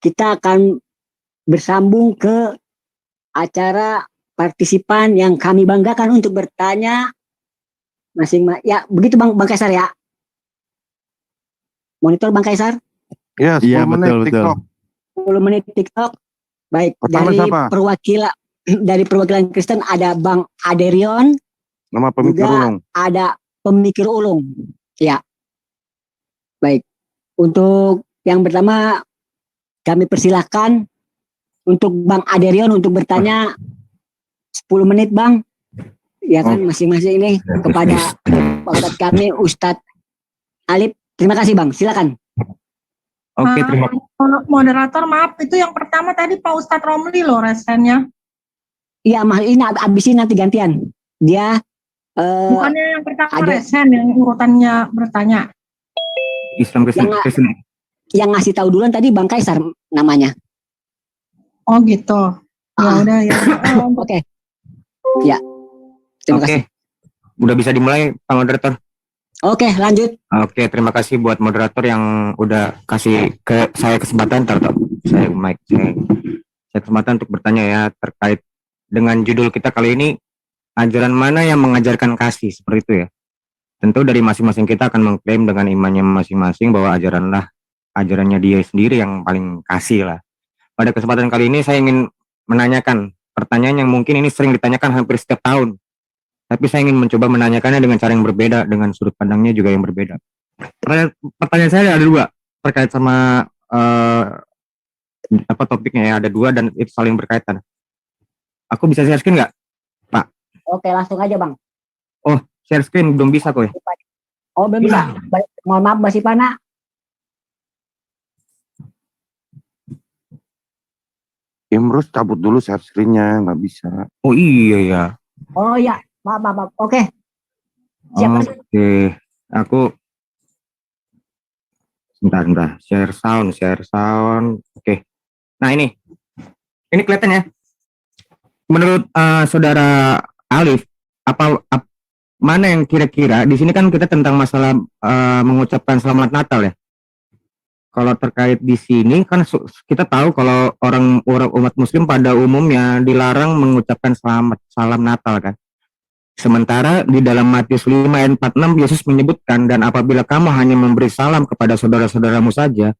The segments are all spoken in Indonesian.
kita akan bersambung ke acara partisipan yang kami banggakan untuk bertanya masing-masing. Ya, begitu Bang Kaisar ya. Monitor Bang Kaisar? Ya, 10 menit betul, TikTok. 10 menit TikTok. Baik, Pertama siapa? dari perwakilan Kristen ada Bang Aderion. Nama pemikir juga ulung. ada pemikir ulung. Ya. Baik. Untuk yang pertama kami persilahkan untuk Bang Aderion untuk bertanya 10 menit Bang. Ya kan masing-masing ini kepada Ustadz kami Ustadz Alif. Terima kasih Bang. Silakan. Oke, terima kasih. Moderator, maaf, itu yang pertama tadi Pak Ustadz Romli loh resennya. Iya, ini abis ini nanti gantian. Dia bukannya yang pertama resen yang urutannya bertanya. Islam Kristen. Yang ngasih tahu duluan tadi Bang Kaisar namanya. Oh gitu. Ya udah ya. Oke. Ya. Terima kasih. Udah bisa dimulai Pak Moderator. Oke, lanjut. Oke, terima kasih buat moderator yang udah kasih ke saya kesempatan saya kesempatan untuk bertanya ya terkait dengan judul kita kali ini, ajaran mana yang mengajarkan kasih, seperti itu ya. Tentu dari masing-masing kita akan mengklaim dengan imannya masing-masing bahwa ajarannya dia sendiri yang paling kasih lah. Pada kesempatan kali ini saya ingin menanyakan pertanyaan yang mungkin ini sering ditanyakan hampir setiap tahun. Tapi saya ingin mencoba menanyakannya dengan cara yang berbeda, dengan sudut pandangnya juga yang berbeda. Pertanyaan saya ada dua, terkait sama topiknya ya, ada dua dan itu saling berkaitan. Aku bisa share screen nggak, Pak? Oke, langsung aja Bang. Oh, share screen belum bisa kok ya? Oh, belum bisa. Mohon maaf Mbak Sipana. Imrus cabut dulu share screen-nya, nggak bisa. Oh iya ya. Oh iya. Maaf. Oke. Siap. Oke. Aku sebentar. Share sound. Oke. Nah ini kelihatan ya. Menurut saudara Alif, mana yang kira-kira di sini kan kita tentang masalah mengucapkan selamat Natal ya. Kalau terkait di sini kan kita tahu kalau orang umat Muslim pada umumnya dilarang mengucapkan salam Natal kan. Sementara di dalam Matius 5 ayat 46 Yesus menyebutkan, dan apabila kamu hanya memberi salam kepada saudara-saudaramu saja,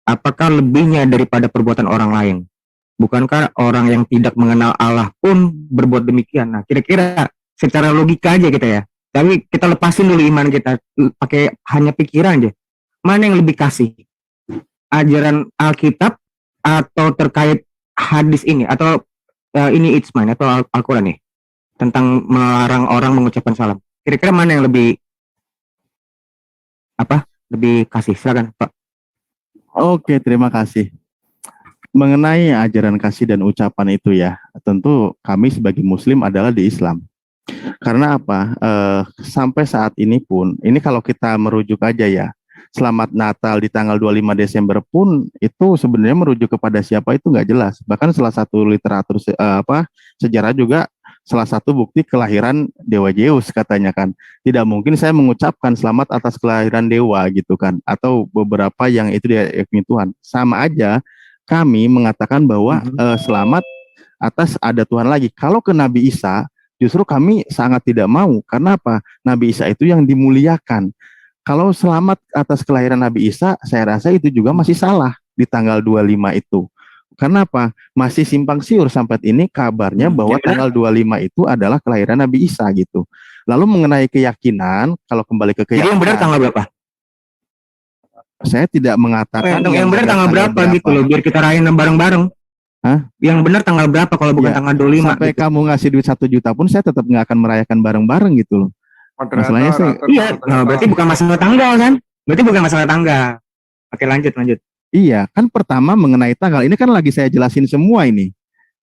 apakah lebihnya daripada perbuatan orang lain? Bukankah orang yang tidak mengenal Allah pun berbuat demikian? Nah, kira-kira secara logika aja kita ya. Tapi kita lepasin dulu iman kita, pakai hanya pikiran aja. Mana yang lebih kasih? Ajaran Alkitab atau terkait hadis ini, atau ini Ijma atau Al-Quran nih, tentang melarang orang mengucapkan salam. Kira-kira mana yang lebih kasih? Silakan Pak. Oke, terima kasih. Mengenai ajaran kasih dan ucapan itu ya, tentu kami sebagai Muslim adalah di Islam. Karena apa? Sampai saat ini pun, ini kalau kita merujuk aja ya, Selamat Natal di tanggal 25 Desember pun itu sebenarnya merujuk kepada siapa itu nggak jelas. Bahkan salah satu literatur sejarah juga salah satu bukti kelahiran Dewa Zeus katanya kan. Tidak mungkin saya mengucapkan selamat atas kelahiran dewa gitu kan, atau beberapa yang itu diyakini Tuhan. Sama aja kami mengatakan bahwa selamat atas ada Tuhan lagi. Kalau ke Nabi Isa justru kami sangat tidak mau. Karena apa? Nabi Isa itu yang dimuliakan. Kalau selamat atas kelahiran Nabi Isa, saya rasa itu juga masih salah di tanggal 25 itu. Karena apa? Masih simpang siur sampai ini kabarnya bahwa tanggal 25 itu adalah kelahiran Nabi Isa gitu. Lalu mengenai keyakinan, kalau kembali ke keyakinan. Jadi yang benar tanggal berapa? Saya tidak mengatakan yang benar tanggal berapa gitu loh, biar kita rayain bareng-bareng. Hah? Yang benar tanggal berapa kalau bukan tanggal 25? Sampai gitu. Kamu ngasih duit 1 juta pun saya tetap nggak akan merayakan bareng-bareng gitu loh. Masalahnya sih, berarti bukan masalah tanggal kan? Berarti bukan masalah tanggal. Oke, lanjut. Iya, kan pertama mengenai tanggal ini kan lagi saya jelasin semua ini.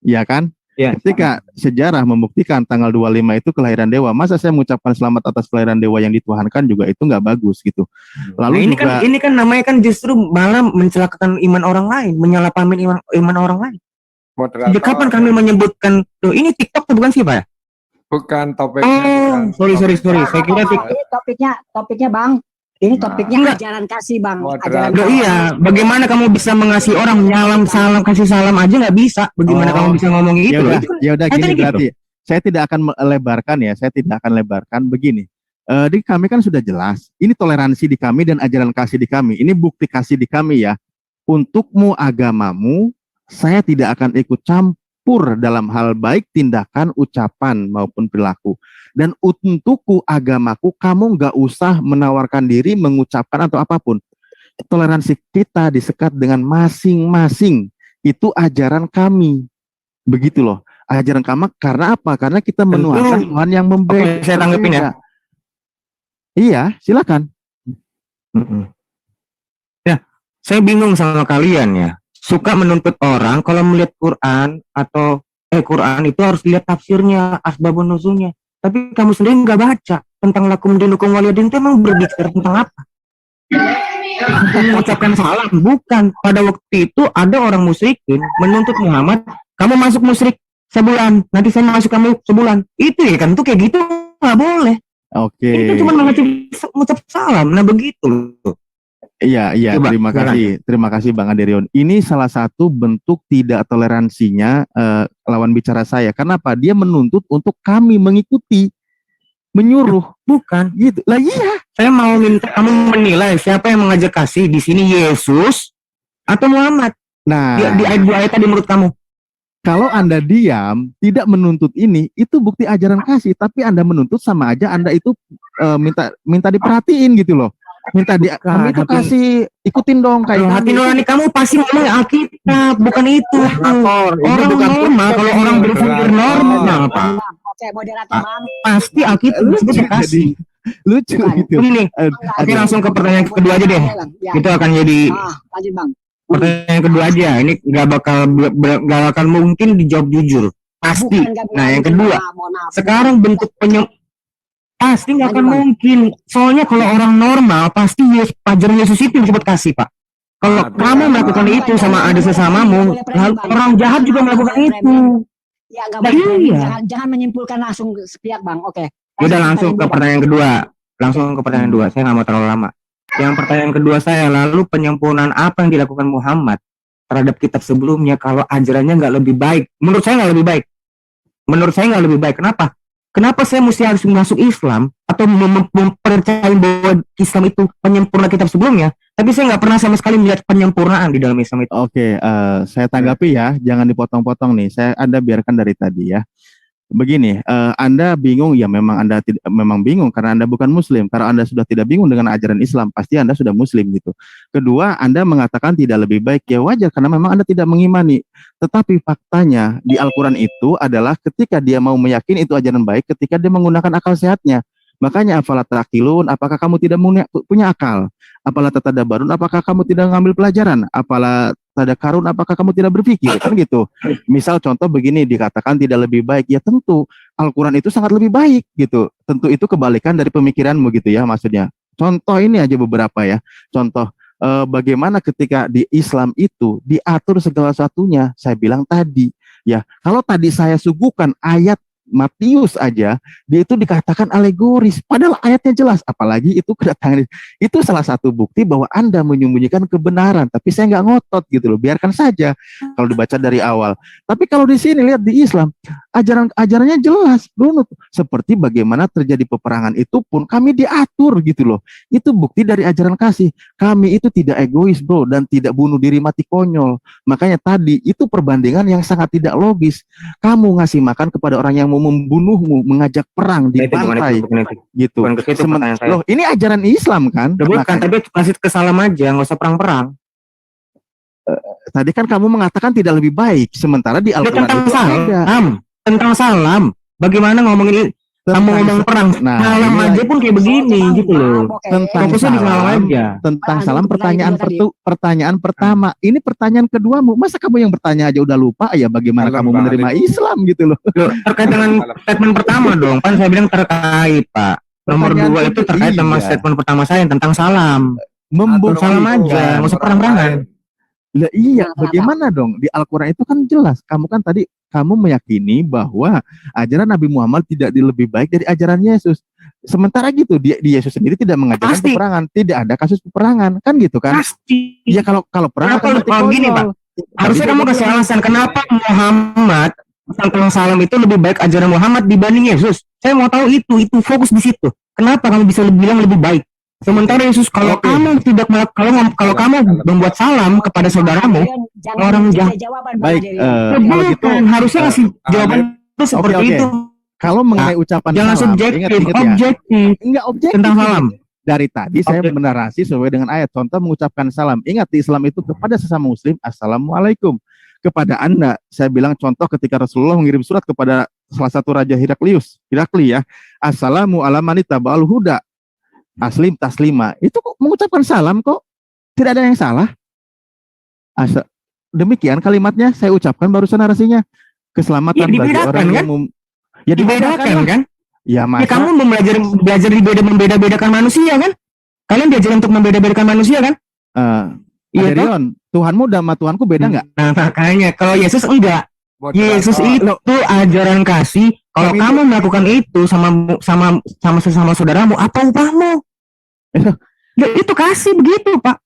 Iya kan? Ya. Ketika sejarah membuktikan tanggal 25 itu kelahiran dewa, masa saya mengucapkan selamat atas kelahiran dewa yang dituhankan juga itu nggak bagus gitu. Lalu nah, ini kan namanya kan justru malah mencelakakan iman orang lain, menyalahpahamin iman orang lain. Sejak kapan kami menyebutkan tuh ini TikTok tuh bukan sih Pak ya? Bukan topiknya. Oh, sorry. Saya kira topiknya Bang. Ini topiknya Enggak. ajaran kasih bang. Moderator. Ajaran Loh, kasih. iya, bagaimana kamu bisa mengasihi orang salam kasih salam aja nggak bisa? Bagaimana Oh, kamu bisa ngomong gitu? Ya loh? udah, Itu kan ya udah kan gini tadi gitu. berarti. Saya tidak akan melebarkan ya. Saya tidak akan lebarkan begini. Di kami kan sudah jelas. Ini toleransi di kami dan ajaran kasih di kami. Ini bukti kasih di kami ya. Untukmu agamamu, saya tidak akan ikut campur dalam hal baik tindakan, ucapan maupun perilaku. Dan untukku agamaku, kamu nggak usah menawarkan diri, mengucapkan atau apapun. Toleransi kita disekat dengan masing-masing. Itu ajaran kami. Begitu loh. Ajaran kami karena apa? Karena kita menuhankan Tuhan yang Oke, saya tanggepin ya. Iya, silakan. Ya, saya bingung sama kalian ya. Suka menuntut orang kalau melihat Quran atau Quran itu harus lihat tafsirnya, asbabun nuzulnya. Tapi kamu sendiri nggak baca tentang lakum dinukum waliyadin, itu emang berbicara tentang apa? Mengucapkan salam, bukan. Pada waktu itu ada orang musyrikin menuntut Muhammad, kamu masuk musyrik sebulan, nanti saya masuk kamu sebulan. Itu ya kan, tuh kayak gitu nggak boleh. Oke. Itu cuma mengucap salam. Nah begitu. Iya, Coba, terima kasih. Terima kasih Bang Aderion. Ini salah satu bentuk tidak toleransinya lawan bicara saya. Kenapa? Dia menuntut untuk kami mengikuti, menyuruh. Bukan. Gitu. Lah iya. Saya mau minta kamu menilai siapa yang mengajak kasih di sini, Yesus atau Muhammad. Nah, Di ayat dua ayat tadi menurut kamu. kalau Anda diam, tidak menuntut ini, itu bukti ajaran kasih. Tapi Anda menuntut sama aja Anda itu minta diperhatiin gitu loh. Kami itu kasih ikutin dong kayak Hati kami. nurani kamu pasti ngomong Alkitab, bukan itu. Orang normal, kalau orang berpikir normal, Pak, Oke, moderator bang. pasti Alkitab Lucu disebut kasih. Lucu Bukan. gitu. Begini, oke langsung ke pertanyaan kedua aja deh. Ya. Itu akan jadi Lanjut bang. pertanyaan kedua aja. Ini nggak bakal mungkin dijawab jujur. Pasti. Bukan, nggak Nah, yang bilang kedua, gitu, mohon maaf. sekarang bentuk pasti nggak akan Lanjut, Bang. mungkin. Soalnya kalau orang normal pasti ajaran Yesus itu disebut kasih, Pak. Kalau kamu melakukan itu sama ada sesamamu, lalu orang jahat juga melakukan itu. Ya, nggak Nah, boleh. iya. Jangan menyimpulkan langsung sepihak bang. Oke. Udah langsung ke pertanyaan kedua. Langsung ke pertanyaan kedua. Saya nggak mau terlalu lama. Yang pertanyaan kedua saya, lalu penyempurnaan apa yang dilakukan Muhammad terhadap kitab sebelumnya kalau ajarannya nggak lebih baik? Menurut saya nggak lebih baik. Menurut saya nggak lebih baik. Kenapa? Kenapa saya mesti harus masuk Islam atau mempercayai bahwa Islam itu penyempurna kitab sebelumnya, tapi saya nggak pernah sama sekali melihat penyempurnaan di dalam Islam itu. Oke, saya tanggapi ya, jangan dipotong-potong nih. Anda biarkan dari tadi ya. Begini, Anda bingung ya, memang Anda memang bingung karena Anda bukan Muslim. Kalau Anda sudah tidak bingung dengan ajaran Islam, pasti Anda sudah Muslim gitu. Kedua, Anda mengatakan tidak lebih baik, ya wajar karena memang Anda tidak mengimani. Tetapi faktanya di Al-Quran itu adalah ketika dia mau meyakini itu ajaran baik, ketika dia menggunakan akal sehatnya. Makanya afala ta'qilun, apakah kamu tidak punya akal? Apalah tatadabbarun, apakah kamu tidak mengambil pelajaran? Apalah tadakkarun, apakah kamu tidak berpikir? Kan gitu. Misal contoh begini, dikatakan tidak lebih baik, ya tentu Al-Quran itu sangat lebih baik gitu. Tentu itu kebalikan dari pemikiranmu gitu ya maksudnya. Contoh ini aja beberapa ya. Contoh bagaimana ketika di Islam itu diatur segala sesuatunya. Saya bilang tadi ya, kalau tadi saya suguhkan ayat Matius aja, dia itu dikatakan alegoris, padahal ayatnya jelas, apalagi itu kedatangan. Itu salah satu bukti bahwa Anda menyembunyikan kebenaran, tapi saya nggak ngotot gitu loh, biarkan saja kalau dibaca dari awal. Tapi kalau di sini lihat di Islam, ajarannya jelas, runut. Seperti bagaimana terjadi peperangan itu pun kami diatur gitu loh. Itu bukti dari ajaran kasih. Kami itu tidak egois bro, dan tidak bunuh diri mati konyol. Makanya tadi itu perbandingan yang sangat tidak logis. Kamu ngasih makan kepada orang yang mau membunuhmu, mengajak perang di pantai gitu. Loh, ini ajaran Islam kan? Bukan, tapi kasih kesalam aja, nggak usah perang-perang. Tadi kan kamu mengatakan tidak lebih baik, sementara di Al-Quran tentang itu ada. Tentang salam. Bagaimana ngomongin kamu ngomong perang? Nah, salam aja pun kayak begini gitu loh. Tentang Fokusnya di salam aja. Tentang salam, pertanyaan pertama. Ini pertanyaan keduamu. Masa kamu yang bertanya aja udah lupa ya bagaimana kamu menerima Islam gitu loh. Terkait dengan statement pertama dong. Kan saya bilang terkait, Pak. Nomor 2 itu terkait sama statement pertama saya tentang salam. Salam aja, nggak usah perang-perangan. Lah iya, bagaimana dong? Di Al-Quran itu kan jelas. Kamu kan tadi kamu meyakini bahwa ajaran Nabi Muhammad tidak lebih baik dari ajaran Yesus. Sementara gitu di Yesus sendiri tidak mengajarkan Pasti. peperangan, tidak ada kasus peperangan, kan gitu kan? Pasti. Ya kalau perang Kenapa kan berarti kalau gini, konyol. Pak? Harusnya Tapi kamu dia kasih bilang, alasan kenapa Muhammad salam itu lebih baik ajaran Muhammad dibanding Yesus. Saya mau tahu itu fokus di situ. Kenapa kamu bisa bilang lebih baik? Sementara Yesus kalau Oke. kamu tidak kalau kamu membuat salam kepada saudaramu, Jangan orang cerita jahat. jawaban Bang Baik, Aderian. kalau gitu bukan, harusnya ngasih jawaban itu seperti oke. itu. kalau mengenai ucapan Jangan salam, subjektif, ingat ya, objektif enggak objektif tentang ini. salam. Dari tadi saya Oke. menarasi sesuai dengan ayat. Contoh mengucapkan salam. Ingat di Islam itu kepada sesama muslim, assalamualaikum. Kepada Anda, saya bilang contoh ketika Rasulullah mengirim surat kepada salah satu raja Hirakli ya, assalamu ala man ittaba'al huda, aslim taslima. Itu kok mengucapkan salam kok, tidak ada yang salah. Demikian kalimatnya saya ucapkan barusan narasinya. Keselamatan Ya, bagi dibedakan, orang kan? yang ya Dibedakan lah. kan? Ya Ya masa kamu belajar membeda-bedakan manusia kan? Kalian diajar untuk membeda-bedakan manusia kan? Iya toh? Aderion, Tuhanmu dan Tuhanku beda nggak? Nah makanya kalau Yesus enggak. Yesus itu ajaran kasih. Kalau Tapi kamu melakukan itu sama sesama saudaramu, apa upahmu? Ya, itu kasih begitu, Pak.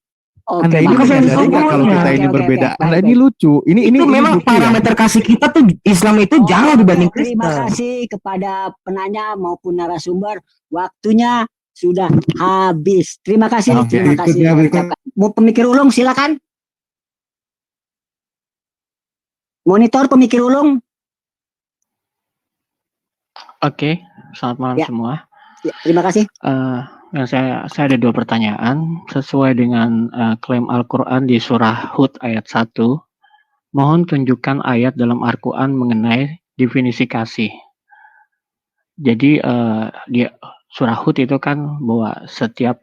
Oke, Anda ini Bang. menyadari nggak kalau kita ini Oke, berbeda? baik, Anda baik. ini lucu. Ini Itu memang bukti ya. parameter kasih kita tuh Islam itu jauh dibanding Kristen. Terima kasih kepada penanya maupun narasumber. Waktunya sudah habis. Terima kasih. Oke. Terima kasih. Berikutnya, Mau ucapkan. Mau pemikir ulung silakan. Monitor pemikir ulung. Oke, selamat malam Ya. semua. Ya, terima kasih. Saya ada dua pertanyaan sesuai dengan klaim Al-Quran di surah Hud ayat 1. Mohon tunjukkan ayat dalam Al-Quran mengenai definisi kasih. Jadi di surah Hud itu kan bahwa setiap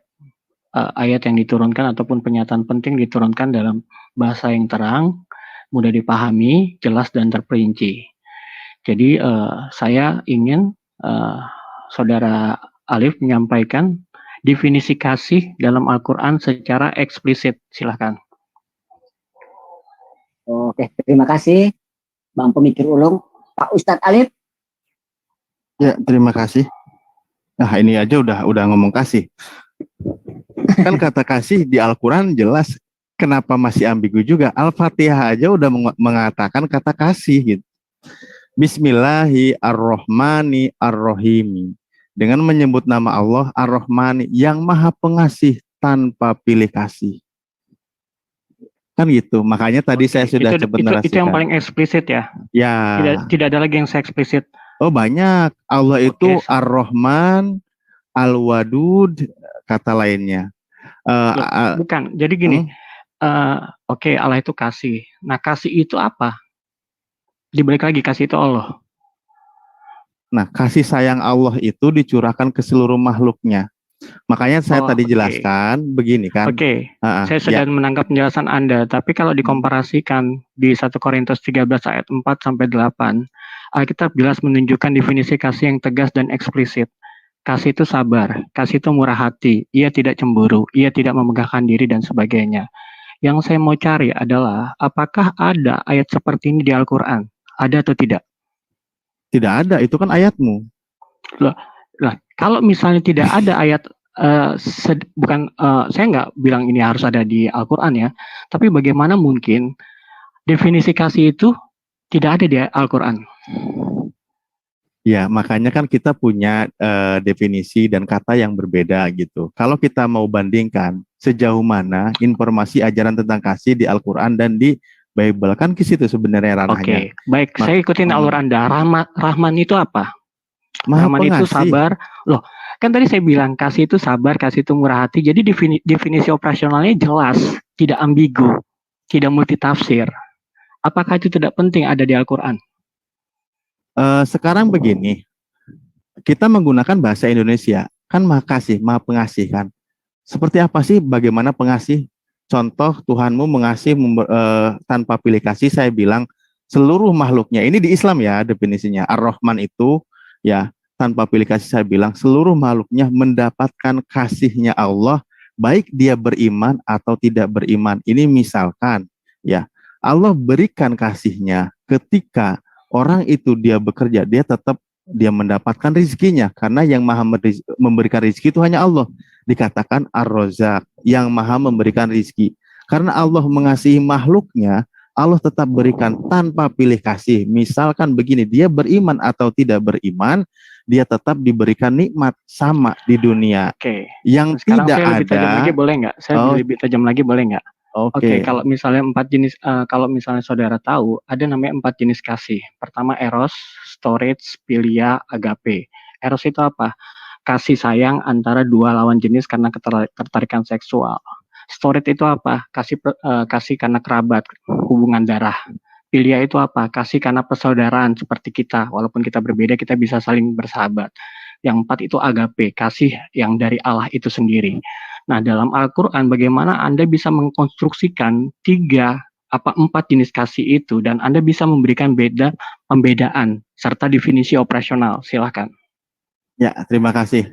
ayat yang diturunkan ataupun pernyataan penting diturunkan dalam bahasa yang terang, mudah dipahami, jelas dan terperinci. Jadi saya ingin Saudara Alif menyampaikan definisi kasih dalam Al-Quran secara eksplisit. Silahkan. Oke, terima kasih. Bang pemikir ulung. Pak Ustadz Alif. Ya, terima kasih. Nah, ini aja udah ngomong kasih. Kan kata kasih di Al-Quran jelas. Kenapa masih ambigu juga? Al-Fatihah aja udah mengatakan kata kasih gitu. Bismillahirrahmanirrahim. Dengan menyebut nama Allah Ar-Rahmani yang maha pengasih tanpa pilih kasih. Kan gitu. Makanya tadi saya sudah cepat narasikan. Itu yang paling eksplisit ya? Ya. Tidak ada lagi yang saya eksplisit. Oh banyak. Allah itu Ar-Rahman, Al-Wadud, kata lainnya. Bukan. Jadi gini. Oke, Allah itu kasih. Nah, kasih itu apa? Dibalik lagi, kasih itu Allah. Nah, kasih sayang Allah itu dicurahkan ke seluruh makhluknya. Makanya saya tadi jelaskan begini kan. Saya sudah menangkap penjelasan Anda, tapi kalau dikomparasikan di 1 Korintus 13 ayat 4 sampai 8, Alkitab jelas menunjukkan definisi kasih yang tegas dan eksplisit. Kasih itu sabar, kasih itu murah hati, ia tidak cemburu, ia tidak memegahkan diri dan sebagainya. Yang saya mau cari adalah apakah ada ayat seperti ini di Al-Qur'an? Ada atau tidak? Tidak ada, itu kan ayatmu. Lah, kalau misalnya tidak ada ayat, saya nggak bilang ini harus ada di Al-Quran ya, tapi bagaimana mungkin definisi kasih itu tidak ada di Al-Quran? Ya, makanya kan kita punya definisi dan kata yang berbeda gitu. Kalau kita mau bandingkan sejauh mana informasi ajaran tentang kasih di Al-Quran dan di Bible, kan ke situ sebenarnya ranahnya. Oke, baik. Saya ikutin alur Anda. Rahman itu apa? Rahman itu sabar. Loh, kan tadi saya bilang kasih itu sabar, kasih itu murah hati. Jadi definisi operasionalnya jelas, tidak ambigu, tidak multitafsir. Apakah itu tidak penting ada di Al-Quran? Sekarang begini, kita menggunakan bahasa Indonesia, kan makasih, maha pengasih kan. Seperti apa sih bagaimana pengasih? Contoh Tuhanmu mengasihi tanpa pilih kasih, saya bilang seluruh makhluknya. Ini di Islam ya definisinya. Ar-Rahman itu ya tanpa pilih kasih, saya bilang seluruh makhluknya mendapatkan kasihnya Allah, baik dia beriman atau tidak beriman. Ini misalkan ya Allah berikan kasihnya ketika orang itu dia bekerja, dia tetap dia mendapatkan rizkinya, karena yang maha memberikan rizki itu hanya Allah. Dikatakan Ar-Razzaq, yang maha memberikan rizki. Karena Allah mengasihi makhluknya, Allah tetap berikan tanpa pilih kasih. Misalkan begini, dia beriman atau tidak beriman, dia tetap diberikan nikmat sama di dunia. Oke. Yang Sekarang tidak saya lebih tajam lagi ada, boleh nggak? Saya Oh. lebih tajam lagi boleh nggak? Oke, kalau misalnya kalau misalnya saudara tahu, ada namanya 4 jenis kasih. Pertama eros, storge, philia, agape. Eros itu apa? Kasih sayang antara dua lawan jenis karena ketertarikan seksual. Storge itu apa? Kasih karena kerabat, hubungan darah. Philia itu apa? Kasih karena persaudaraan seperti kita. Walaupun kita berbeda, kita bisa saling bersahabat. Yang 4 itu agape, kasih yang dari Allah itu sendiri. Nah, dalam Al-Quran, bagaimana Anda bisa mengkonstruksikan 4 jenis kasih itu, dan Anda bisa memberikan pembedaan, serta definisi operasional. Silahkan. Ya, terima kasih.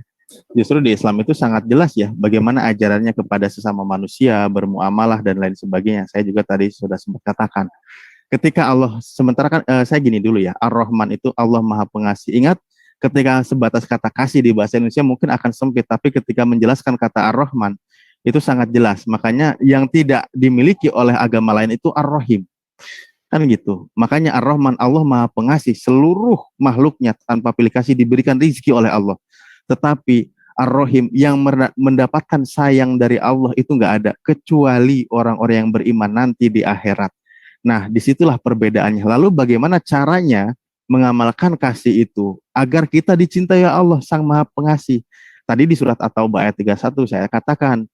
Justru di Islam itu sangat jelas ya, bagaimana ajarannya kepada sesama manusia, bermuamalah, dan lain sebagainya. Saya juga tadi sudah sempat katakan. Ketika Allah, sementara kan saya gini dulu ya, Ar-Rahman itu Allah Maha Pengasih. Ingat, ketika sebatas kata kasih di bahasa Indonesia mungkin akan sempit, tapi ketika menjelaskan kata Ar-Rahman itu sangat jelas. Makanya yang tidak dimiliki oleh agama lain itu Ar-Rahim. Kan gitu. Makanya Ar-Rahman, Allah Maha Pengasih, seluruh makhluknya tanpa pilih kasih diberikan rezeki oleh Allah. Tetapi Ar-Rahim yang mendapatkan sayang dari Allah itu nggak ada, kecuali orang-orang yang beriman nanti di akhirat. Nah, disitulah perbedaannya. Lalu bagaimana caranya mengamalkan kasih itu agar kita dicintai Allah Sang Maha Pengasih? Tadi di surat At-Taubah ayat 31 saya katakan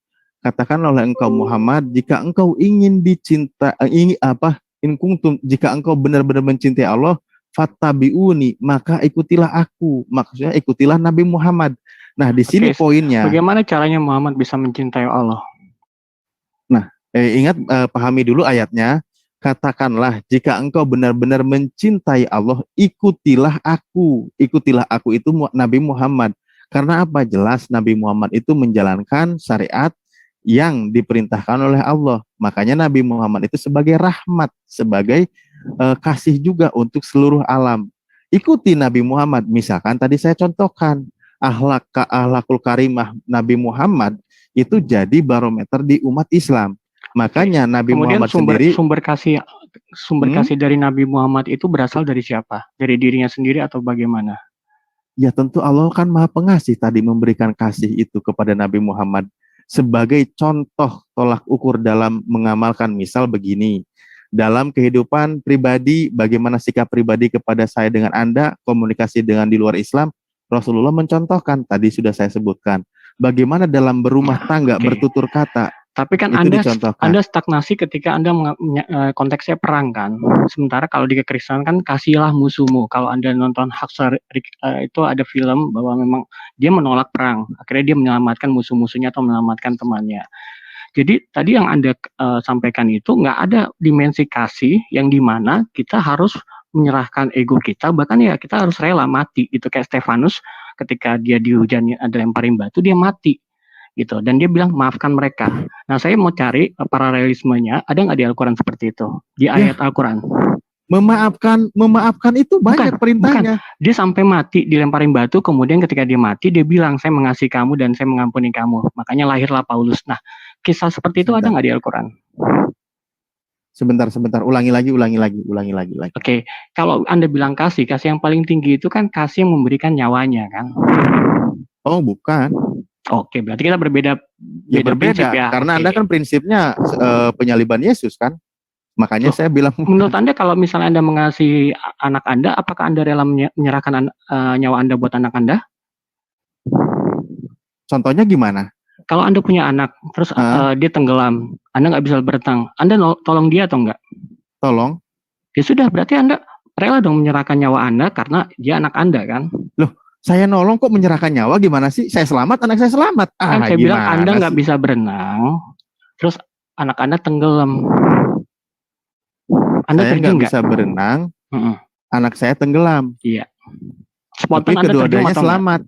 oleh engkau Muhammad, jika engkau ingin jika engkau benar-benar mencintai Allah, fattabi'uni, maka ikutilah aku. Maksudnya ikutilah Nabi Muhammad. Nah, di sini poinnya. Bagaimana caranya Muhammad bisa mencintai Allah? Nah, ingat, pahami dulu ayatnya. Katakanlah, jika engkau benar-benar mencintai Allah, ikutilah aku. Ikutilah aku itu Nabi Muhammad. Karena apa? Jelas Nabi Muhammad itu menjalankan syariat yang diperintahkan oleh Allah. Makanya Nabi Muhammad itu sebagai rahmat, sebagai kasih juga untuk seluruh alam. Ikuti Nabi Muhammad. Misalkan tadi saya contohkan, akhlakul karimah Nabi Muhammad itu jadi barometer di umat Islam. Makanya Nabi Kemudian Muhammad sendiri, sumber kasih dari Nabi Muhammad itu berasal dari siapa? Dari dirinya sendiri atau bagaimana? ya tentu Allah kan Maha Pengasih, tadi memberikan kasih itu kepada Nabi Muhammad sebagai contoh tolak ukur dalam mengamalkan. Misal begini, dalam kehidupan pribadi, bagaimana sikap pribadi kepada saya dengan Anda, komunikasi dengan di luar Islam, Rasulullah mencontohkan, tadi sudah saya sebutkan. Bagaimana dalam berumah tangga, bertutur kata, Tapi kan Anda stagnasi ketika Anda konteksnya perang kan. Sementara kalau di kekristenan kan kasihilah musuhmu. Kalau Anda nonton Hacksaw itu ada film bahwa memang dia menolak perang. Akhirnya dia menyelamatkan musuh-musuhnya atau menyelamatkan temannya. Jadi tadi yang Anda sampaikan itu nggak ada dimensi kasih yang dimana kita harus menyerahkan ego kita, bahkan ya kita harus rela mati gitu, kayak Stefanus ketika dia dihujani ada lemparin batu dia mati gitu, dan dia bilang maafkan mereka. Nah, saya mau cari paralelismenya, ada nggak di Al-Quran seperti itu, di ayat Al-Quran? Memaafkan itu banyak perintahnya. Dia sampai mati dilemparin batu, kemudian ketika dia mati dia bilang saya mengasihi kamu dan saya mengampuni kamu, makanya lahirlah Paulus. Nah, kisah seperti itu ada nggak di Al-Quran? Sebentar, ulangi lagi. Oke, kalau Anda bilang kasih yang paling tinggi itu kan kasih yang memberikan nyawanya kan? Oh, bukan. Oke, berarti kita berbeda prinsip ya. Karena Anda kan prinsipnya penyaliban Yesus kan. Makanya saya bilang. Menurut Anda kalau misalnya Anda mengasihi anak Anda, apakah Anda rela menyerahkan nyawa Anda buat anak Anda? Contohnya gimana? Kalau Anda punya anak, terus dia tenggelam, Anda nggak bisa berenang, Anda tolong dia atau enggak? Tolong. Ya sudah, berarti Anda rela dong menyerahkan nyawa Anda karena dia anak Anda kan? Loh, saya nolong kok menyerahkan nyawa, gimana sih? Saya selamat, anak saya selamat. Kan saya bilang Anda nggak bisa berenang, terus anak Anda tenggelam. Anda saya nggak bisa berenang, anak saya tenggelam. Iya. Tapi kedua-duanya selamat.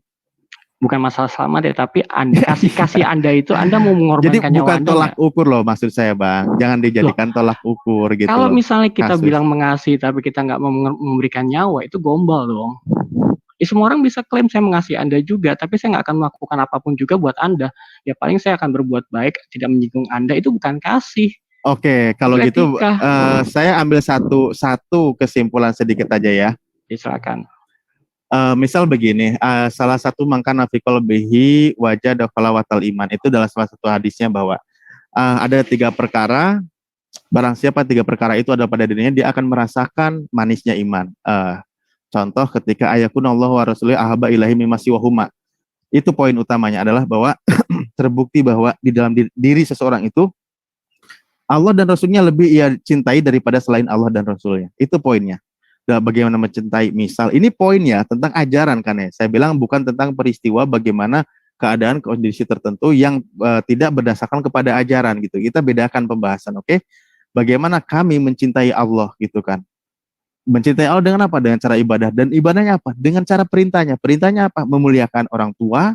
Bukan masalah selamat ya, tapi Anda kasih Anda itu Anda mau mengorbankan nyawa Anda. Jadi bukan tolak ukur loh maksud saya, Bang. Jangan dijadikan tolak ukur gitu. Kalau misalnya kita bilang mengasihi tapi kita nggak mau memberikan nyawa, itu gombal dong. semua orang bisa klaim saya mengasihi Anda juga, tapi saya nggak akan melakukan apapun juga buat Anda. Ya paling saya akan berbuat baik, tidak menyinggung Anda, itu bukan kasih. Oke, kalau Itu gitu etika. saya ambil satu kesimpulan sedikit aja ya. Ya, silakan. Misal begini, salah satu mangkana fikol bihi wajah dakalawatal iman, itu dalam salah satu hadisnya bahwa ada 3 perkara, barang siapa 3 perkara itu ada pada dirinya, dia akan merasakan manisnya iman. Contoh ketika ayakun Allah wa rasulih ahaba ilahi mimma siwahuma. Itu poin utamanya adalah bahwa terbukti bahwa di dalam diri seseorang itu Allah dan Rasulnya lebih ia cintai daripada selain Allah dan Rasulnya. Itu poinnya. Dan bagaimana mencintai, misal ini poinnya tentang ajaran kan ya. Saya bilang bukan tentang peristiwa bagaimana keadaan kondisi tertentu yang tidak berdasarkan kepada ajaran gitu. Kita bedakan pembahasan, oke? Bagaimana kami mencintai Allah gitu kan. Mencintai Allah dengan apa? Dengan cara ibadah. Dan ibadahnya apa? Dengan cara perintahnya. Perintahnya apa? Memuliakan orang tua,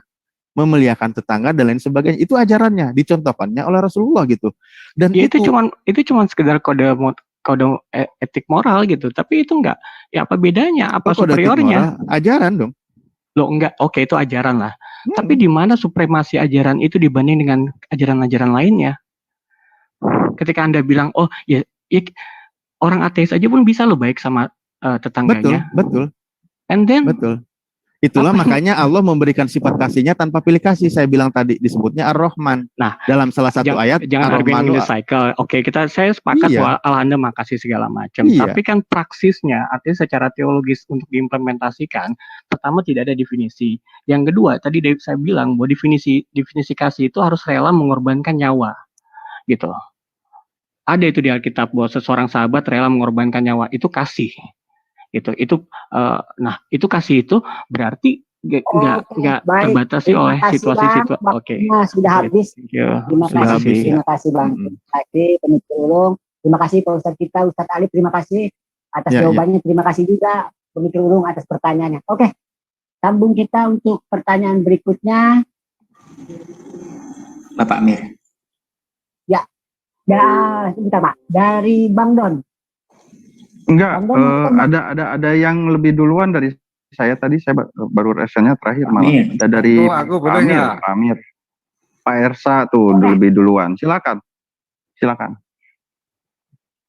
memuliakan tetangga dan lain sebagainya. Itu ajarannya, dicontohkannya oleh Rasulullah gitu. Dan Ya itu cuman sekedar kode etik moral gitu, tapi itu enggak. Ya apa bedanya? Apa kode etik superiornya? moral, ajaran dong. Loh enggak, oke itu ajaran lah. Hmm. Tapi di mana supremasi ajaran itu dibanding dengan ajaran-ajaran lainnya? Ketika Anda bilang, oh ya orang ateis aja pun bisa loh baik sama tetangganya. Betul. And then Betul. Itulah makanya Allah memberikan sifat kasihnya tanpa pilih kasih. Saya bilang tadi disebutnya Ar-Rahman. Nah, dalam salah satu ayat jangan arguing the cycle. Oke, saya sepakat bahwa Allah Anda makasih segala macam. Iya. Tapi kan praksisnya, artinya secara teologis untuk diimplementasikan, pertama tidak ada definisi. Yang kedua, tadi saya bilang bahwa definisi kasih itu harus rela mengorbankan nyawa, gitu. Ada itu di Alkitab bahwa seseorang sahabat rela mengorbankan nyawa, itu kasih. Nah itu kasih itu berarti nggak terbatasi oleh situasi-situasi. Oke. Sudah habis. Terima kasih Bang. Terima kasih Peneliti Ulung. Terima kasih Pak Ustadz kita, Ustadz Ali. Terima kasih atas jawabannya. Terima kasih juga Peneliti Ulung atas pertanyaannya. Oke. Sambung kita untuk pertanyaan berikutnya. Bapak Mir. Ya. Sebentar Pak. Dari Bang Don. Enggak, ada yang lebih duluan dari saya tadi. Saya baru resennya terakhir malah. Ada dari Pak Amir. Pak Ersa tuh lebih duluan. Silakan.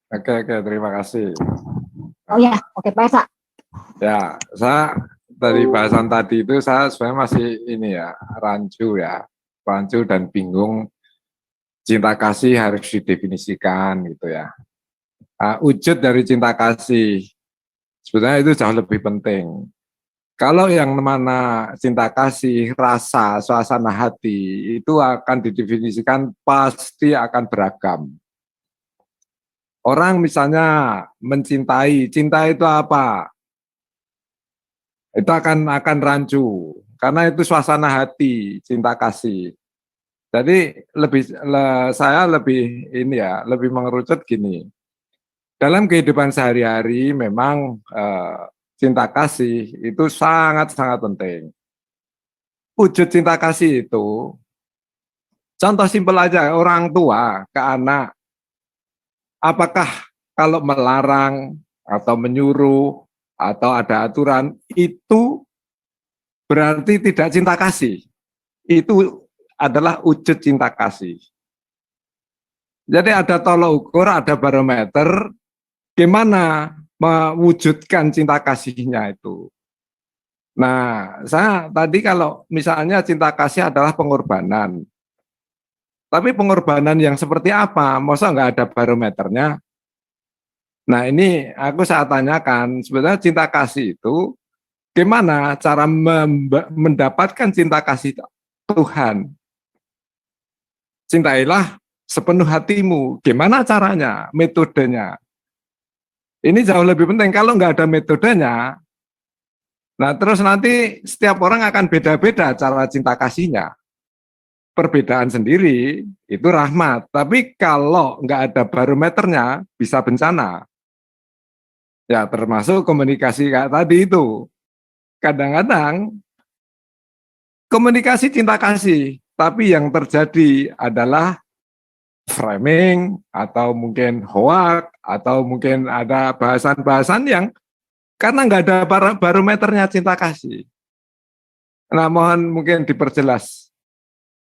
Oke, terima kasih. Oh ya, oke Pak Ersa. Ya, saya dari bahasan tadi itu saya sebenarnya masih rancu dan bingung. Cinta kasih harus didefinisikan gitu ya. Wujud dari cinta kasih sebenarnya itu jauh lebih penting. Kalau yang mana cinta kasih, rasa, suasana hati itu akan didefinisikan pasti akan beragam. Orang misalnya mencintai, cinta itu apa? Itu akan rancu karena itu suasana hati, cinta kasih. Jadi saya lebih mengerucut gini. Dalam kehidupan sehari-hari memang cinta kasih itu sangat-sangat penting. Wujud cinta kasih itu, contoh simpel aja, orang tua ke anak, apakah kalau melarang atau menyuruh atau ada aturan, itu berarti tidak cinta kasih. Itu adalah wujud cinta kasih. Jadi ada tolok ukur, ada barometer, gimana mewujudkan cinta kasihnya itu. Nah, saya tadi kalau misalnya cinta kasih adalah pengorbanan. Tapi pengorbanan yang seperti apa? Masa nggak ada barometernya? Nah, ini saya tanyakan, sebenarnya cinta kasih itu gimana cara mendapatkan cinta kasih Tuhan? Cintailah sepenuh hatimu. Gimana caranya? Metodenya? Ini jauh lebih penting. Kalau nggak ada metodenya, nah terus nanti setiap orang akan beda-beda cara cinta kasihnya. Perbedaan sendiri itu rahmat. Tapi kalau nggak ada barometernya, bisa bencana. Ya termasuk komunikasi kayak tadi itu. Kadang-kadang komunikasi cinta kasih, tapi yang terjadi adalah framing atau mungkin hoak atau mungkin ada bahasan-bahasan yang Karena nggak ada barometernya cinta kasih. Nah, mohon mungkin diperjelas.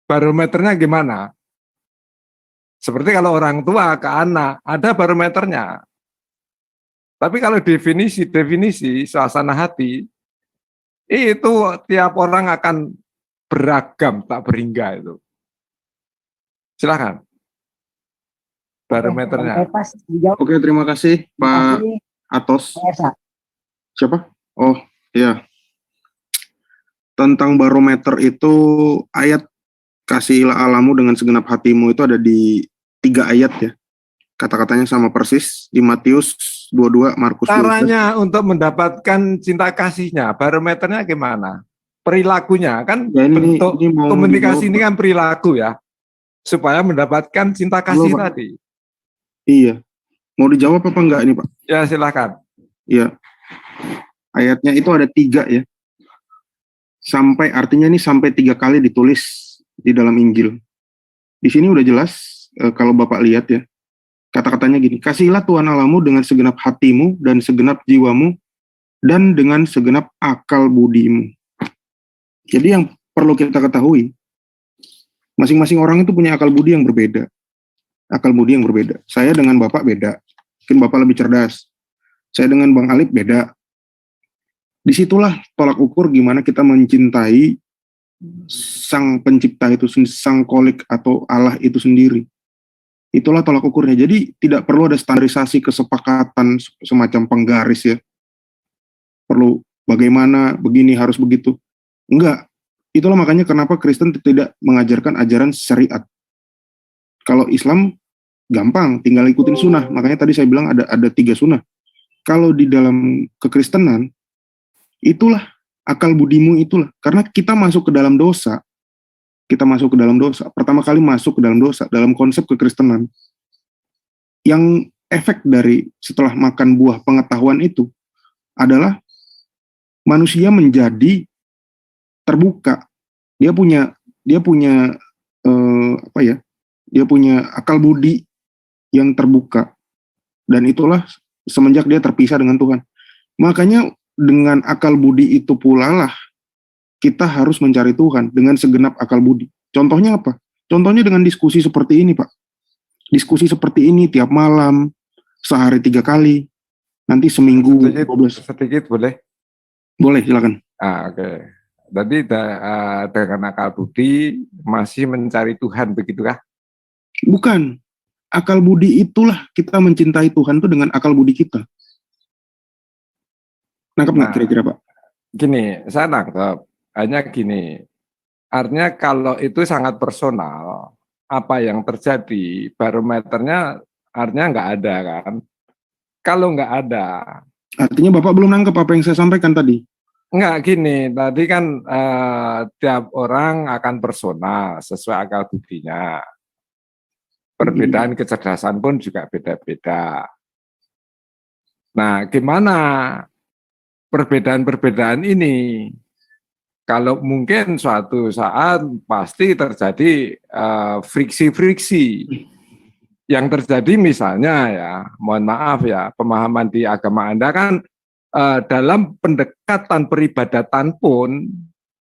Barometernya gimana? Seperti kalau orang tua ke anak, ada barometernya. Tapi kalau definisi suasana hati, itu tiap orang akan beragam, tak berhingga itu. Silakan. Barometernya. Oke, terima kasih Pak Atos. Siapa? Oh, iya. Tentang barometer itu ayat kasihilah Allahmu dengan segenap hatimu itu ada di 3 ayat ya. Kata-katanya sama persis di Matius 22, Markus 12. Caranya untuk mendapatkan cinta kasihnya, barometernya gimana? Perilakunya kan Ya, bentuk ini mau komunikasi dijawab, ini kan perilaku ya. Supaya mendapatkan cinta kasih Pak. tadi. Iya. Mau dijawab apa enggak ini Pak? Ya silakan. Iya. Ayatnya itu ada 3 ya. Sampai artinya ini sampai 3 kali ditulis di dalam Injil. Di sini udah jelas kalau Bapak lihat ya. Kata-katanya gini, kasihilah Tuhan Allahmu dengan segenap hatimu dan segenap jiwamu dan dengan segenap akal budimu. Jadi yang perlu kita ketahui, masing-masing orang itu punya akal budi yang berbeda. Akal budi yang berbeda. Saya dengan Bapak beda. Mungkin Bapak lebih cerdas. Saya dengan Bang Alip beda. Disitulah tolak ukur gimana kita mencintai sang pencipta itu, sang kolik atau Allah itu sendiri. Itulah tolak ukurnya. Jadi tidak perlu ada standarisasi kesepakatan semacam penggaris ya. Perlu bagaimana, begini, harus begitu. Enggak. Itulah makanya kenapa Kristen tidak mengajarkan ajaran syariat. Kalau Islam gampang, tinggal ikutin sunnah. Makanya tadi saya bilang ada 3 sunnah. Kalau di dalam kekristenan, itulah akal budimu itulah. Karena kita masuk ke dalam dosa. Kita masuk ke dalam dosa. Pertama kali masuk ke dalam dosa dalam konsep kekristenan. Yang efek dari setelah makan buah pengetahuan itu adalah manusia menjadi terbuka. Dia punya Dia punya akal budi yang terbuka. Dan itulah semenjak dia terpisah dengan Tuhan. Makanya dengan akal budi itu pula lah kita harus mencari Tuhan dengan segenap akal budi. Contohnya apa? Contohnya dengan diskusi seperti ini, Pak. Diskusi seperti ini tiap malam, sehari 3 kali, nanti seminggu 12. Sedikit boleh? Boleh, silakan. Oke. Jadi dengan akal budi masih mencari Tuhan, begitukah? Bukan. Akal budi itulah kita mencintai Tuhan itu dengan akal budi kita. Nangkep nggak kira-kira, Pak? Gini, saya nangkep. Hanya gini, artinya kalau itu sangat personal, apa yang terjadi, barometernya artinya nggak ada kan? Kalau nggak ada. Artinya Bapak belum nangkep apa yang saya sampaikan tadi? Nggak, gini, tadi kan tiap orang akan personal, sesuai akal budinya. Perbedaan kecerdasan pun juga beda-beda. Nah, gimana perbedaan-perbedaan ini? Kalau mungkin suatu saat pasti terjadi friksi-friksi. Yang terjadi misalnya ya, mohon maaf ya, pemahaman di agama Anda kan dalam pendekatan peribadatan pun,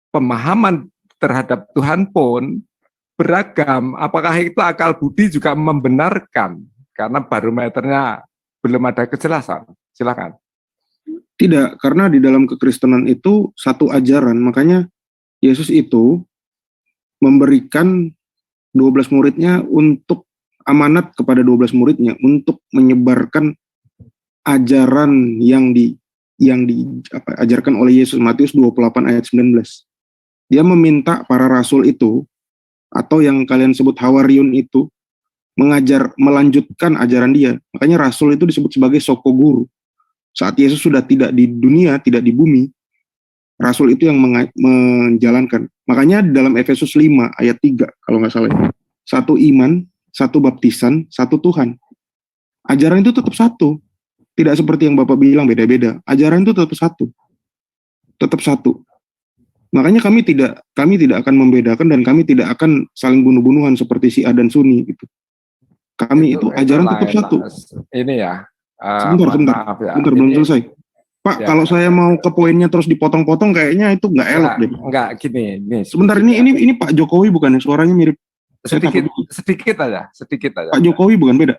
pemahaman terhadap Tuhan pun beragam. Apakah itu akal budi juga membenarkan? Karena barometernya belum ada kejelasan. Silakan. Tidak, karena di dalam kekristenan itu satu ajaran, makanya Yesus itu memberikan 12 muridnya untuk amanat kepada 12 muridnya untuk menyebarkan ajaran yang diajarkan oleh Yesus. Matius 28 ayat 19. Dia meminta para rasul itu atau yang kalian sebut hawariun itu melanjutkan ajaran dia. Makanya rasul itu disebut sebagai soko guru. Saat Yesus sudah tidak di dunia, tidak di bumi, rasul itu yang menjalankan. Makanya dalam Efesus 5 ayat 3 kalau nggak salah, 1 iman, 1 baptisan, 1 Tuhan. Ajaran itu tetap satu. Tidak seperti yang Bapak bilang beda-beda. Ajaran itu tetap satu. Tetap satu. Makanya kami tidak akan membedakan dan kami tidak akan saling bunuh-bunuhan seperti Syiah dan Sunni gitu. Kami itu ajaran tetap satu. Ini ya. Sebentar, belum selesai. Pak, Ya. kalau saya mau ke poinnya terus dipotong-potong kayaknya itu nggak elok deh. Enggak, gini. Sebentar, ini Pak Jokowi bukan ya? Suaranya mirip. Saya sedikit takut. sedikit aja, sedikit aja. Pak Jokowi bukan, beda?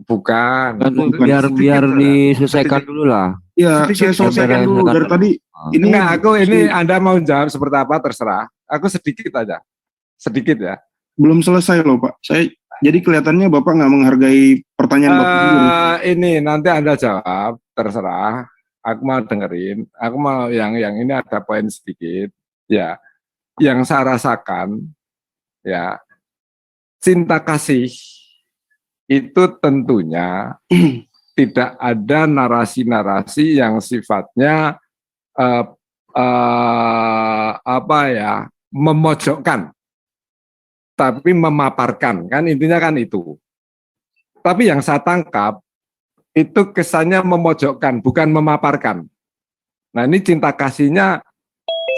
Bukan. biar Sedikit biar aja. diselesaikan dulu lah. Ya, Sedikit, saya selesaikan biar dulu. saya Dari katakan. tadi, ini Enggak, aku ini Anda mau jawab seperti apa terserah. Aku sedikit aja. Sedikit ya. belum selesai loh Pak. Jadi kelihatannya Bapak nggak menghargai pertanyaan Bapak dulu. Ini nanti Anda jawab, terserah. Aku mau dengerin. Aku mau yang ini ada poin sedikit. Ya, yang saya rasakan, ya, cinta kasih itu tentunya tidak ada narasi-narasi yang sifatnya memojokkan, tapi memaparkan, kan intinya kan itu. Tapi yang saya tangkap itu kesannya memojokkan, bukan memaparkan. Nah, ini cinta kasihnya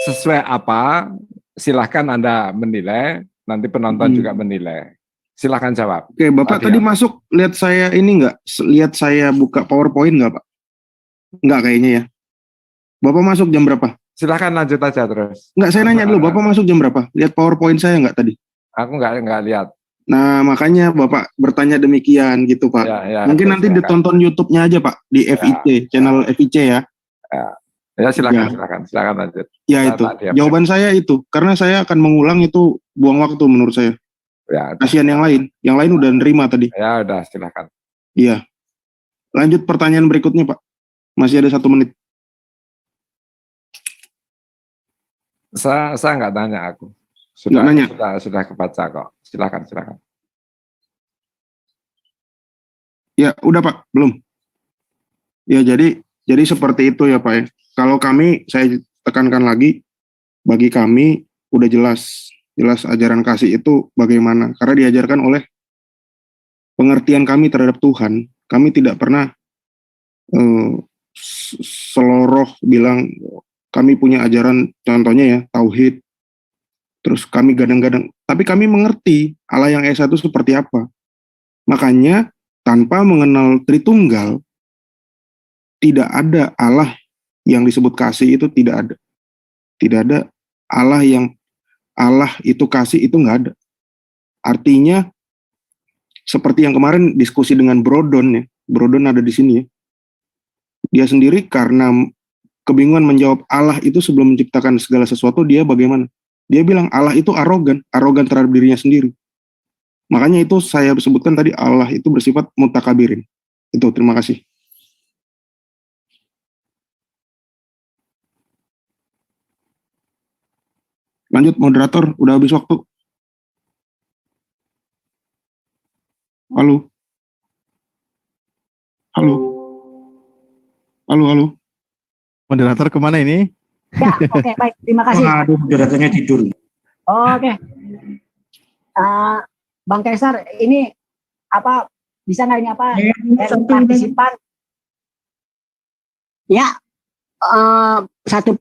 sesuai apa? Silahkan Anda menilai, nanti penonton juga menilai. Silahkan jawab. Oke, Bapak tadi masuk, lihat saya ini nggak? Lihat saya buka PowerPoint nggak Pak? Nggak kayaknya ya. Bapak masuk jam berapa? Silahkan lanjut aja terus. Nggak, saya nanya dulu, Bapak masuk jam berapa? Lihat PowerPoint saya nggak tadi? Aku nggak lihat. Nah, makanya Bapak bertanya demikian gitu Pak. Ya, Mungkin nanti silakan. ditonton YouTube-nya aja Pak, di FIC, channel FIC ya. Ya, silakan, Ya. silakan lanjut. Ya itu, jawaban saya itu. Karena saya akan mengulang itu buang waktu menurut saya. Ya, Kasihan yang lain udah nerima tadi. ya udah silakan. Iya. Lanjut pertanyaan berikutnya Pak. Masih ada 1 menit. Saya nggak tanya aku. Nggak nanya? Sudah kebaca kok. Silakan. Ya, udah Pak, belum. Ya, jadi seperti itu ya Pak ya. Kalau kami, saya tekankan lagi, bagi kami udah jelas ajaran kasih itu bagaimana. Karena diajarkan oleh pengertian kami terhadap Tuhan. Kami tidak pernah seloroh bilang kami punya ajaran, contohnya ya, tauhid. Terus kami gadang-gadang, tapi kami mengerti Allah yang Esa itu seperti apa. Makanya tanpa mengenal Tritunggal, tidak ada Allah yang disebut kasih itu tidak ada. Tidak ada Allah itu kasih itu nggak ada. Artinya seperti yang kemarin diskusi dengan Brodon ya. Brodon ada di sini ya. Dia sendiri karena kebingungan menjawab Allah itu sebelum menciptakan segala sesuatu, dia bagaimana? Dia bilang Allah itu arogan terhadap dirinya sendiri. Makanya itu saya sebutkan tadi Allah itu bersifat mutakabirin. Itu, terima kasih. Lanjut moderator, udah habis waktu. Halo. Moderator kemana ini? Ya, oke, baik. Terima kasih. Aduh, moderatornya tidur. Oke. Bang Kaisar, ini apa bisa nggak ini apa dari partisipan? Ya, satu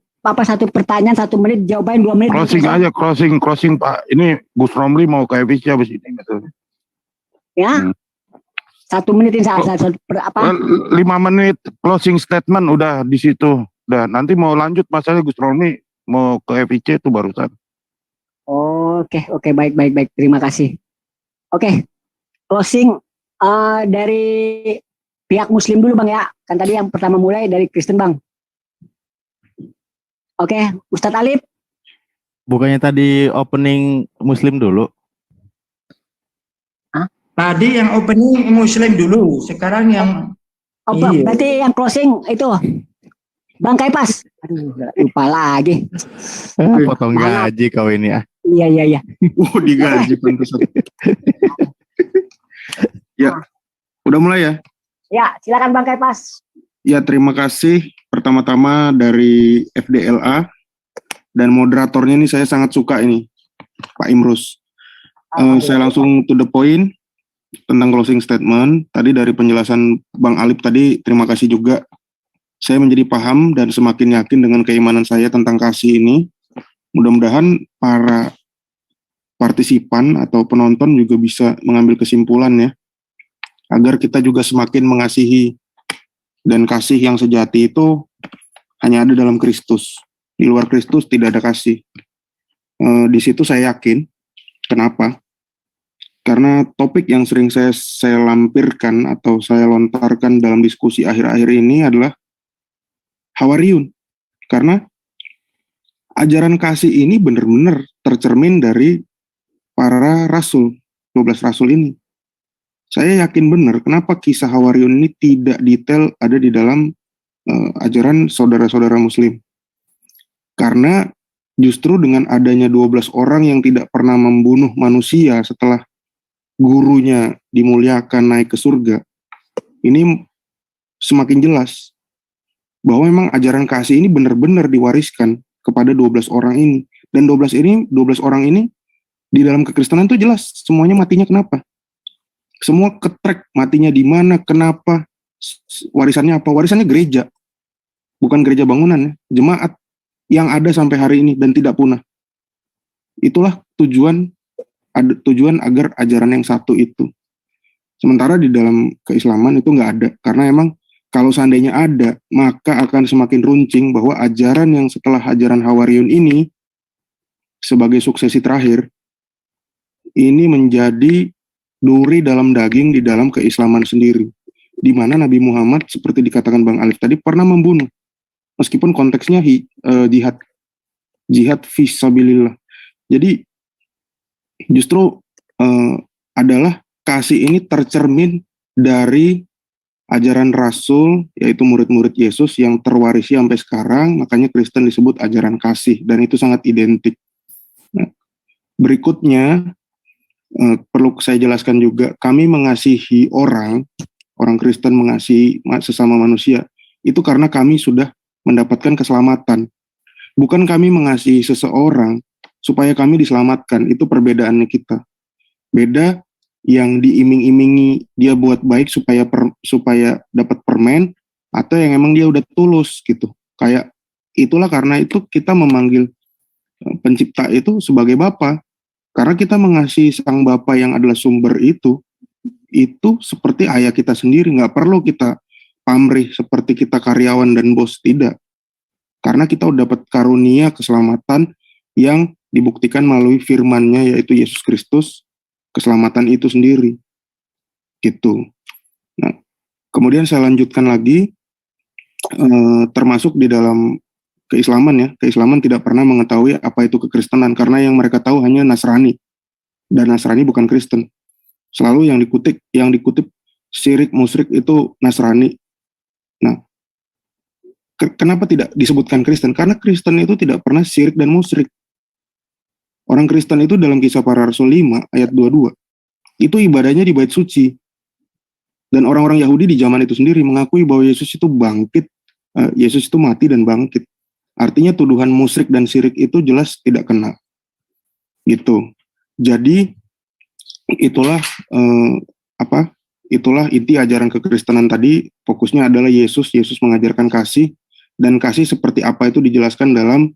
pertanyaan 1 menit, jawaban 2 menit. Closing aja, closing Pak. Ini Gus Romli mau ke FIC habis ini betul. Ya. 1 menit ini apa? 5 menit closing statement udah di situ. Udah, nanti mau lanjut masalah Gus Romli mau ke FIC itu barusan. Oke, baik. Terima kasih. Oke, closing dari pihak Muslim dulu Bang ya. Kan tadi yang pertama mulai dari Kristen Bang. Oke, Ustadz Alif. Bukannya tadi opening Muslim dulu? Tadi yang opening Muslim dulu, sekarang yang iya. Berarti yang closing itu Bang Kaipas. Aduh, lupa lagi. Potong gaji kau ini ya. Iya. Digaji pantesan. Ya, udah mulai ya? Ya, silakan Bang Kaipas. Ya, terima kasih pertama-tama dari FDLA dan moderatornya ini saya sangat suka ini, Pak Imrus. Saya langsung to the point tentang closing statement. Tadi dari penjelasan Bang Alip tadi, terima kasih juga. Saya menjadi paham dan semakin yakin dengan keimanan saya tentang kasih ini. Mudah-mudahan para partisipan atau penonton juga bisa mengambil kesimpulan ya, agar kita juga semakin mengasihi dan kasih yang sejati itu hanya ada dalam Kristus. Di luar Kristus tidak ada kasih. Di situ saya yakin. Kenapa? Karena topik yang sering saya lampirkan atau saya lontarkan dalam diskusi akhir-akhir ini adalah Hawariun. Karena ajaran kasih ini benar-benar tercermin dari para rasul, 12 rasul ini. Saya yakin benar kenapa kisah Hawariun ini tidak detail ada di dalam ajaran saudara-saudara muslim. Karena justru dengan adanya 12 orang yang tidak pernah membunuh manusia setelah gurunya dimuliakan naik ke surga, ini semakin jelas bahwa memang ajaran kasih ini benar-benar diwariskan kepada 12 orang ini. Dan 12 orang ini di dalam kekristenan itu jelas semuanya matinya kenapa. Semua ketrek matinya di mana, kenapa, warisannya apa? Warisannya gereja. Bukan gereja bangunan ya, jemaat yang ada sampai hari ini dan tidak punah. Itulah tujuan agar ajaran yang satu itu. Sementara di dalam keislaman itu nggak ada, karena emang kalau seandainya ada, maka akan semakin runcing bahwa ajaran yang setelah ajaran Hawariun ini sebagai suksesi terakhir, ini menjadi duri dalam daging di dalam keislaman sendiri, di mana Nabi Muhammad seperti dikatakan Bang Alif tadi pernah membunuh, meskipun konteksnya jihad fisabilillah. Jadi justru adalah kasih ini tercermin dari ajaran Rasul, yaitu murid-murid Yesus yang terwarisi sampai sekarang. Makanya Kristen disebut ajaran kasih, dan itu sangat identik. Nah, berikutnya perlu saya jelaskan juga, kami mengasihi orang Kristen mengasihi sesama manusia, itu karena kami sudah mendapatkan keselamatan. Bukan kami mengasihi seseorang supaya kami diselamatkan, itu perbedaannya kita. Beda yang diiming-imingi dia buat baik supaya dapat permen, atau yang emang dia udah tulus gitu. Kayak itulah karena itu kita memanggil pencipta itu sebagai Bapa. Karena kita mengasihi Sang Bapa yang adalah sumber itu seperti ayah kita sendiri, nggak perlu kita pamrih seperti kita karyawan dan bos, tidak. Karena kita udah dapat karunia keselamatan yang dibuktikan melalui firman-Nya, yaitu Yesus Kristus, keselamatan itu sendiri. Gitu. Nah, kemudian saya lanjutkan lagi, termasuk di dalam keislaman ya. Keislaman tidak pernah mengetahui apa itu kekristenan, karena yang mereka tahu hanya Nasrani. Dan Nasrani bukan Kristen. Selalu yang dikutip syirik musyrik itu Nasrani. Nah, kenapa tidak disebutkan Kristen? Karena Kristen itu tidak pernah syirik dan musyrik. Orang Kristen itu dalam Kisah Para Rasul 5 ayat 22, itu ibadahnya di bait suci. Dan orang-orang Yahudi di zaman itu sendiri mengakui bahwa Yesus itu bangkit, Yesus itu mati dan bangkit. Artinya tuduhan musyrik dan syirik itu jelas tidak kena. Gitu. Jadi itulah itulah inti ajaran kekristenan tadi. Fokusnya adalah Yesus mengajarkan kasih, dan kasih seperti apa itu dijelaskan dalam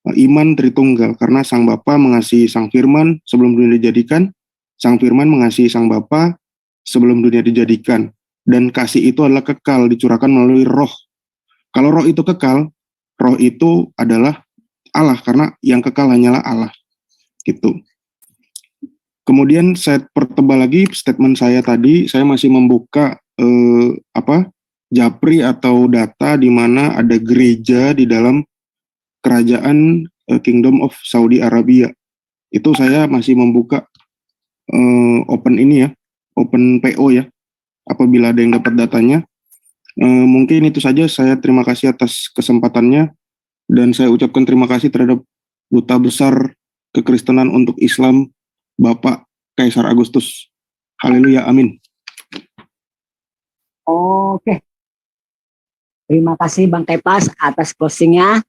iman Tritunggal. Karena Sang Bapa mengasihi Sang Firman sebelum dunia dijadikan, Sang Firman mengasihi Sang Bapa sebelum dunia dijadikan, dan kasih itu adalah kekal, dicurahkan melalui Roh. Kalau Roh itu kekal, Roh itu adalah Allah, karena yang kekal hanyalah Allah. Gitu. Kemudian saya pertebal lagi statement saya tadi. Saya masih membuka Japri atau data di mana ada gereja di dalam kerajaan Kingdom of Saudi Arabia. Itu saya masih membuka open ini ya, open PO ya. Apabila ada yang dapat datanya. Mungkin itu saja. Saya terima kasih atas kesempatannya, dan saya ucapkan terima kasih terhadap Duta Besar Kekristenan untuk Islam, Bapak Kaisar Agustus. Haleluya, amin. Oke. Terima kasih Bang Kepas atas closingnya.